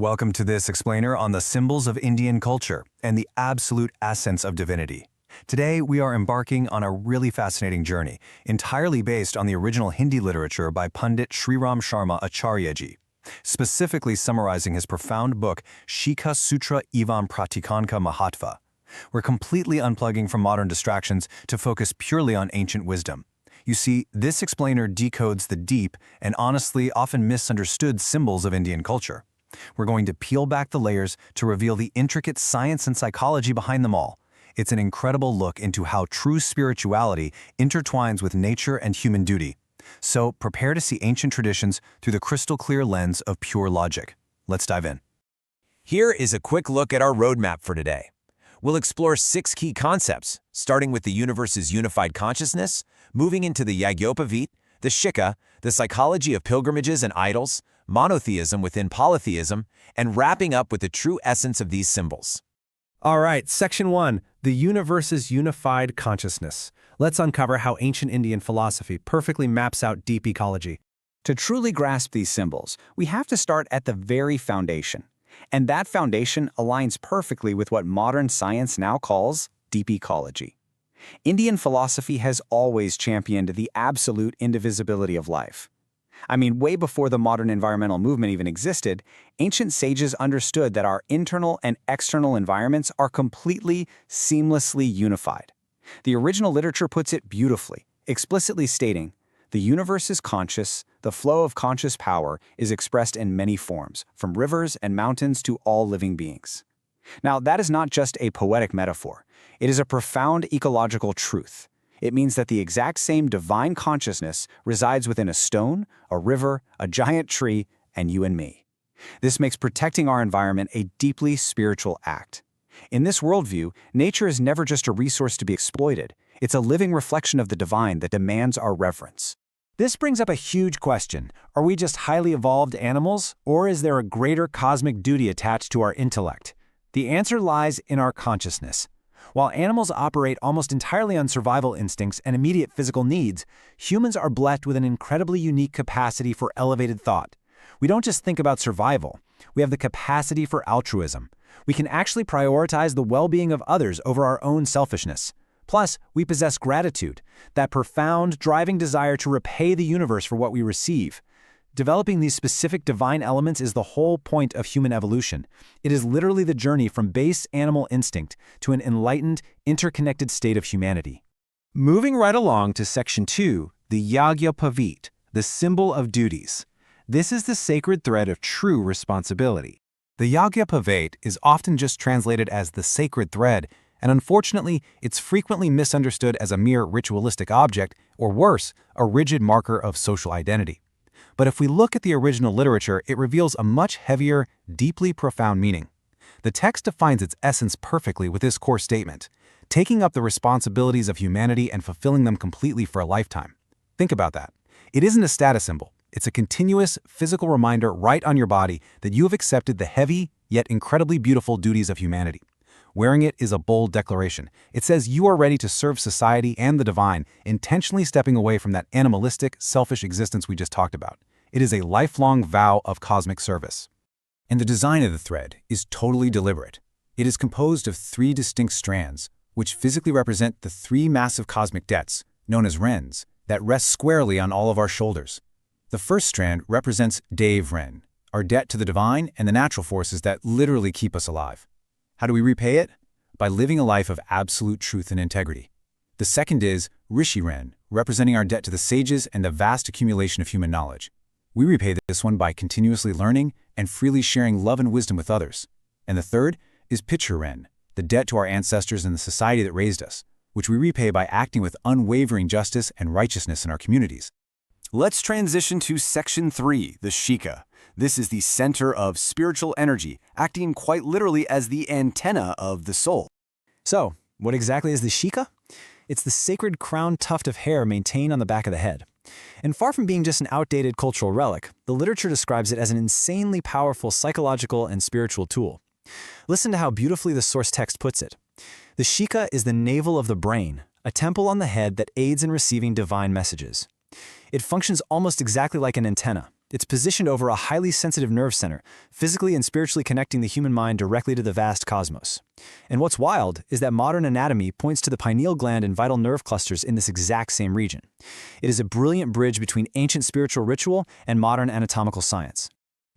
Welcome to this explainer on the symbols of Indian culture and the absolute essence of divinity. Today, we are embarking on a really fascinating journey, entirely based on the original Hindi literature by Pandit Sriram Sharma Acharyaji, specifically summarizing his profound book Shikha Sutra Evam Pratikanka Mahatva. We're completely unplugging from modern distractions to focus purely on ancient wisdom. You see, this explainer decodes the deep and honestly often misunderstood symbols of Indian culture. We're going to peel back the layers to reveal the intricate science and psychology behind them all. It's an incredible look into how true spirituality intertwines with nature and human duty. So prepare to see ancient traditions through the crystal-clear lens of pure logic. Let's dive in. Here is a quick look at our roadmap for today. We'll explore 6 key concepts, starting with the universe's unified consciousness, moving into the Yajnopavita, the Shikha, the psychology of pilgrimages and idols, monotheism within polytheism, and wrapping up with the true essence of these symbols. All right, Section 1, the universe's unified consciousness. Let's uncover how ancient Indian philosophy perfectly maps out deep ecology. To truly grasp these symbols, we have to start at the very foundation. And that foundation aligns perfectly with what modern science now calls deep ecology. Indian philosophy has always championed the absolute indivisibility of life. I mean, way before the modern environmental movement even existed, ancient sages understood that our internal and external environments are completely, seamlessly unified. The original literature puts it beautifully, explicitly stating, "The universe is conscious, the flow of conscious power is expressed in many forms, from rivers and mountains to all living beings." Now, that is not just a poetic metaphor. It is a profound ecological truth. It means that the exact same divine consciousness resides within a stone, a river, a giant tree, and you and me. This makes protecting our environment a deeply spiritual act. In this worldview, nature is never just a resource to be exploited. It's a living reflection of the divine that demands our reverence. This brings up a huge question. Are we just highly evolved animals, or is there a greater cosmic duty attached to our intellect? The answer lies in our consciousness. While animals operate almost entirely on survival instincts and immediate physical needs, humans are blessed with an incredibly unique capacity for elevated thought. We don't just think about survival. We have the capacity for altruism. We can actually prioritize the well-being of others over our own selfishness. Plus, we possess gratitude, that profound, driving desire to repay the universe for what we receive. Developing these specific divine elements is the whole point of human evolution. It is literally the journey from base animal instinct to an enlightened, interconnected state of humanity. Moving right along to Section 2, the Yajnopavita, the symbol of duties. This is the sacred thread of true responsibility. The Yajnopavita is often just translated as the sacred thread, and unfortunately, it's frequently misunderstood as a mere ritualistic object, or worse, a rigid marker of social identity. But if we look at the original literature, it reveals a much heavier, deeply profound meaning. The text defines its essence perfectly with this core statement: taking up the responsibilities of humanity and fulfilling them completely for a lifetime. Think about that. It isn't a status symbol. It's a continuous, physical reminder right on your body that you have accepted the heavy, yet incredibly beautiful duties of humanity. Wearing it is a bold declaration. It says you are ready to serve society and the divine, intentionally stepping away from that animalistic, selfish existence we just talked about. It is a lifelong vow of cosmic service. And the design of the thread is totally deliberate. It is composed of 3 distinct strands, which physically represent the 3 massive cosmic debts, known as Wrens, that rest squarely on all of our shoulders. The first strand represents Dev Wren, our debt to the divine and the natural forces that literally keep us alive. How do we repay it? By living a life of absolute truth and integrity. The second is Rishi Wren, representing our debt to the sages and the vast accumulation of human knowledge. We repay this one by continuously learning and freely sharing love and wisdom with others. And the third is Pitcher Wren, the debt to our ancestors and the society that raised us, which we repay by acting with unwavering justice and righteousness in our communities. Let's transition to Section 3, the Shikha. This is the center of spiritual energy, acting quite literally as the antenna of the soul. So, what exactly is the Shikha? It's the sacred crown tuft of hair maintained on the back of the head. And far from being just an outdated cultural relic, the literature describes it as an insanely powerful psychological and spiritual tool. Listen to how beautifully the source text puts it. The Shikha is the navel of the brain, a temple on the head that aids in receiving divine messages. It functions almost exactly like an antenna. It's positioned over a highly sensitive nerve center, physically and spiritually connecting the human mind directly to the vast cosmos. And what's wild is that modern anatomy points to the pineal gland and vital nerve clusters in this exact same region. It is a brilliant bridge between ancient spiritual ritual and modern anatomical science.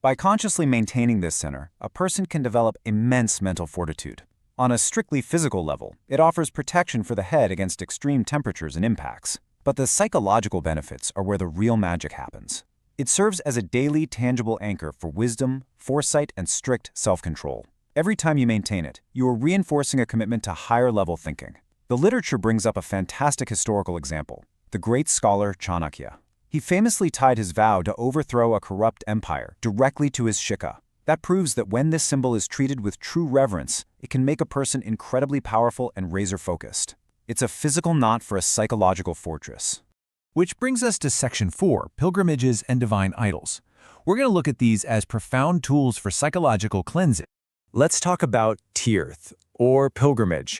By consciously maintaining this center, a person can develop immense mental fortitude. On a strictly physical level, it offers protection for the head against extreme temperatures and impacts. But the psychological benefits are where the real magic happens. It serves as a daily, tangible anchor for wisdom, foresight, and strict self-control. Every time you maintain it, you are reinforcing a commitment to higher-level thinking. The literature brings up a fantastic historical example, the great scholar Chanakya. He famously tied his vow to overthrow a corrupt empire directly to his Shikha. That proves that when this symbol is treated with true reverence, it can make a person incredibly powerful and razor-focused. It's a physical knot for a psychological fortress. Which brings us to Section 4, Pilgrimages and Divine Idols. We're going to look at these as profound tools for psychological cleansing. Let's talk about tirth, or pilgrimage.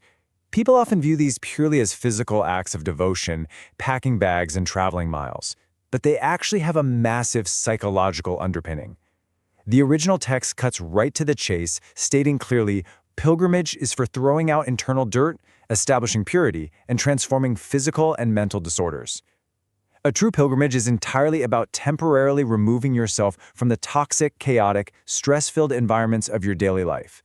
People often view these purely as physical acts of devotion, packing bags and traveling miles. But they actually have a massive psychological underpinning. The original text cuts right to the chase, stating clearly, pilgrimage is for throwing out internal dirt, establishing purity, and transforming physical and mental disorders. A true pilgrimage is entirely about temporarily removing yourself from the toxic, chaotic, stress-filled environments of your daily life.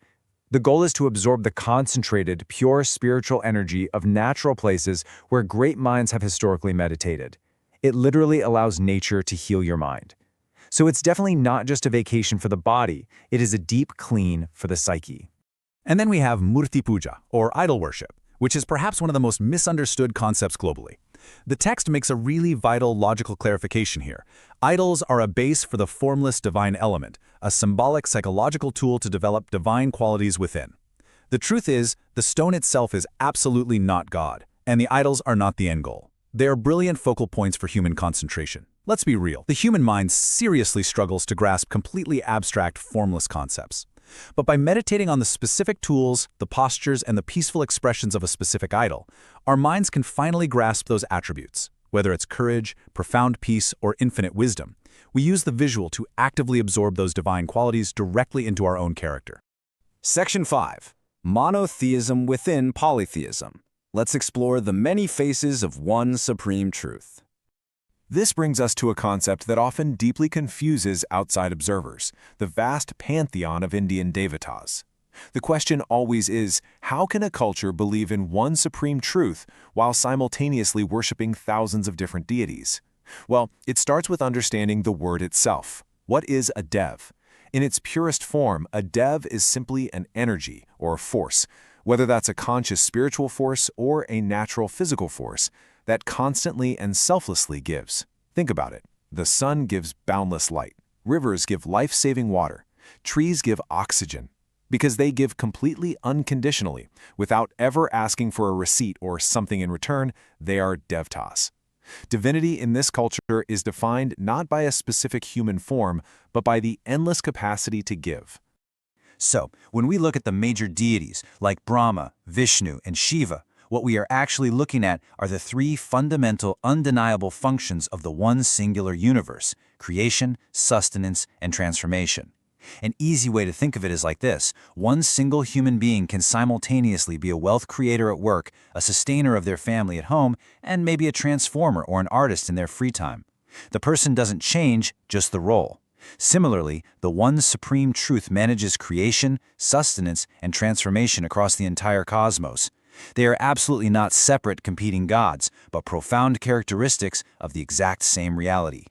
The goal is to absorb the concentrated, pure spiritual energy of natural places where great minds have historically meditated. It literally allows nature to heal your mind. So it's definitely not just a vacation for the body, it is a deep clean for the psyche. And then we have Murti Puja, or idol worship, which is perhaps one of the most misunderstood concepts globally. The text makes a really vital logical clarification here. Idols are a base for the formless divine element, a symbolic psychological tool to develop divine qualities within. The truth is, the stone itself is absolutely not God, and the idols are not the end goal. They are brilliant focal points for human concentration. Let's be real, the human mind seriously struggles to grasp completely abstract, formless concepts. But by meditating on the specific tools, the postures, and the peaceful expressions of a specific idol, our minds can finally grasp those attributes. Whether it's courage, profound peace, or infinite wisdom, we use the visual to actively absorb those divine qualities directly into our own character. Section 5. Monotheism within polytheism. Let's explore the many faces of one supreme truth. This brings us to a concept that often deeply confuses outside observers, the vast pantheon of Indian devatas. The question always is, how can a culture believe in one supreme truth while simultaneously worshiping thousands of different deities? Well, it starts with understanding the word itself. What is a dev? In its purest form, a dev is simply an energy or force, whether that's a conscious spiritual force or a natural physical force, that constantly and selflessly gives. Think about it. The sun gives boundless light. Rivers give life-saving water. Trees give oxygen. Because they give completely unconditionally, without ever asking for a receipt or something in return, they are devtas. Divinity in this culture is defined not by a specific human form, but by the endless capacity to give. So, when we look at the major deities like Brahma, Vishnu, and Shiva, what we are actually looking at are the three fundamental, undeniable functions of the one singular universe: creation, sustenance, and transformation. An easy way to think of it is like this: one single human being can simultaneously be a wealth creator at work, a sustainer of their family at home, and maybe a transformer or an artist in their free time. The person doesn't change, just the role. Similarly, the one supreme truth manages creation, sustenance, and transformation across the entire cosmos. They are absolutely not separate competing gods, but profound characteristics of the exact same reality.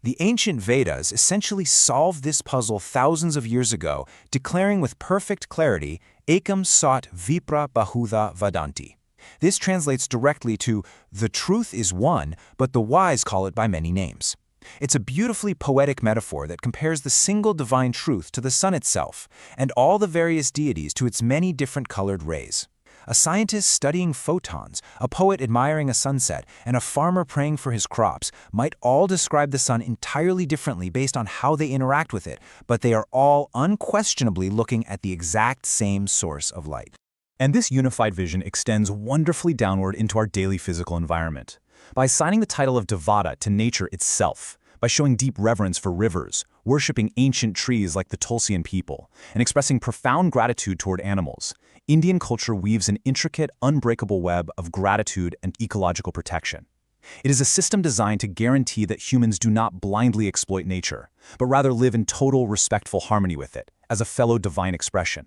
The ancient Vedas essentially solved this puzzle thousands of years ago, declaring with perfect clarity, Ekam Sat Vipra Bahudha Vadanti. This translates directly to, the truth is one, but the wise call it by many names. It's a beautifully poetic metaphor that compares the single divine truth to the sun itself, and all the various deities to its many different colored rays. A scientist studying photons, a poet admiring a sunset, and a farmer praying for his crops might all describe the sun entirely differently based on how they interact with it, but they are all unquestionably looking at the exact same source of light. And this unified vision extends wonderfully downward into our daily physical environment. By assigning the title of Devata to nature itself, by showing deep reverence for rivers, worshipping ancient trees like the Tulsian people, and expressing profound gratitude toward animals. Indian culture weaves an intricate, unbreakable web of gratitude and ecological protection. It is a system designed to guarantee that humans do not blindly exploit nature, but rather live in total respectful harmony with it, as a fellow divine expression.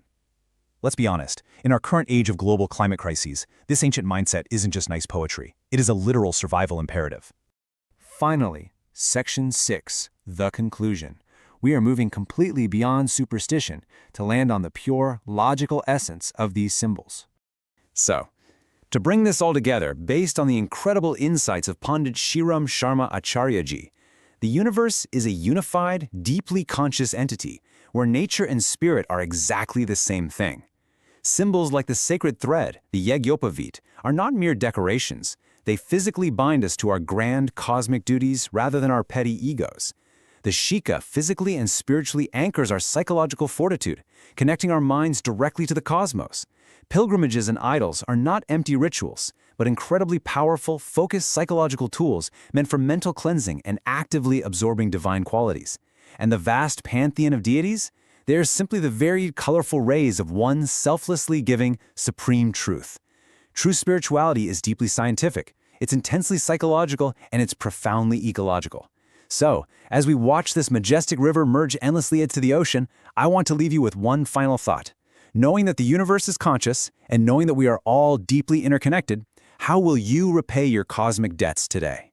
Let's be honest, in our current age of global climate crises, this ancient mindset isn't just nice poetry. It is a literal survival imperative. Finally, Section 6, the conclusion. We are moving completely beyond superstition to land on the pure, logical essence of these symbols. So, to bring this all together, based on the incredible insights of Pandit Shriram Sharma Acharyaji, the universe is a unified, deeply conscious entity where nature and spirit are exactly the same thing. Symbols like the sacred thread, the Yajnopavita, are not mere decorations. They physically bind us to our grand cosmic duties rather than our petty egos. The Shikha physically and spiritually anchors our psychological fortitude, connecting our minds directly to the cosmos. Pilgrimages and idols are not empty rituals, but incredibly powerful, focused psychological tools meant for mental cleansing and actively absorbing divine qualities. And the vast pantheon of deities? They are simply the varied, colorful rays of one selflessly giving, supreme truth. True spirituality is deeply scientific, it's intensely psychological, and it's profoundly ecological. So, as we watch this majestic river merge endlessly into the ocean, I want to leave you with one final thought. Knowing that the universe is conscious, and knowing that we are all deeply interconnected, how will you repay your cosmic debts today?